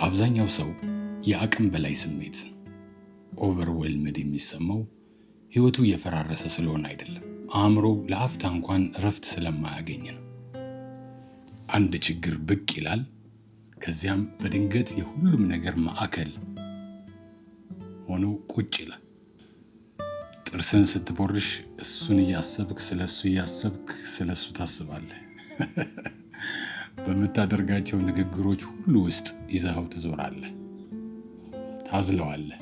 አብዛኛው ሰው የአቅም በላይ ስሜት ኦቨርዌልምድ የሚሰማው ህይወቱ የፈራረሰ ስለሆነ አይደለም፣ አእምሮ ለአፍታ እንኳን እረፍት ስለማያገኝ ነው። አንድ ችግር ብቅ ይላል፣ ከዚያም በድንገት የሁሉም ነገር ማዕከል ሆኖ ቁጭ ይላል። ጥርስን ስትቦርሽ እሱን እያሰብክ ስለሱ ታስባለህ። በምታደርጋቸው ንግግሮች ሁሉ ውስጥ ይዘኸው ትዞራለህ፣ ታዝለዋለህ።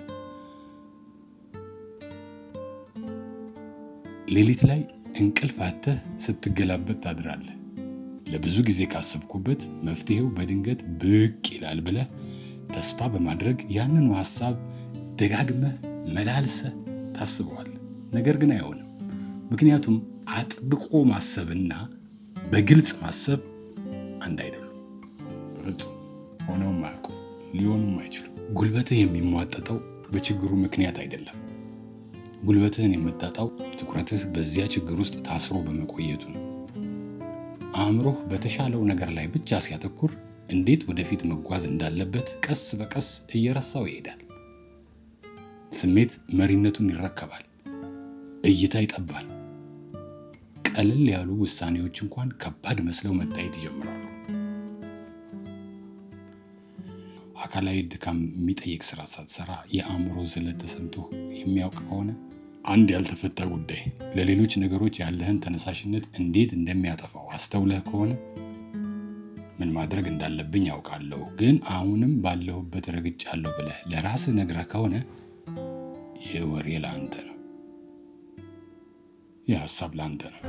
ሌሊት ላይ እንቅልፍ አጥተህ ስትገላበጥ ታድራለህ። ለብዙ ጊዜ ካሰብኩበት መፍትሄው በድንገት ብቅ ይላል ብለህ ተስፋ በማድረግ ያንኑ ሐሳብ ደጋግመህ መላልሰህ ታስበዋለህ። ነገር ግን አይሆንም። ምክንያቱም አጥብቆ ማሰብና በግልጽ ማሰብ አንድ አይደሉም። በፍጹም ሆነውም አያውቁም፣ ሊሆኑም አይችሉም። ጉልበትህ የሚሟጠጠው በችግሩ ምክንያት አይደለም። ጉልበትህን የምታጣው ትኩረትህ በዚያ ችግር ውስጥ ታስሮ በመቆየቱ ነው። አእምሮህ በተሻለው ነገር ላይ ብቻ ሲያተኩር እንዴት ወደፊት መጓዝ እንዳለበት ቀስ በቀስ እየረሳው ይሄዳል። ስሜት መሪነቱን ይረከባል። እይታ ይጠባል። ቀለል ያሉ ውሳኔዎች እንኳን ከባድ መስለው መታየት ይጀምራሉ። አካላዊ ድካም የሚጠይቅ ስራ ሳትሰራ የአእምሮ ዝለት ተሰምቶ የሚያውቅ ከሆነ አንድ ያልተፈታ ጉዳይ ለሌሎች ነገሮች ያለህን ተነሳሽነት እንዴት እንደሚያጠፋው አስተውለህ ከሆነ ምን ማድረግ እንዳለብኝ ያውቃለሁ፣ ግን አሁንም ባለሁበት ረግጫለሁ ብለህ ለራስህ ነግረህ ከሆነ ይህ ወሬ ለአንተ ነው። ይህ ሐሳብ ለአንተ ነው።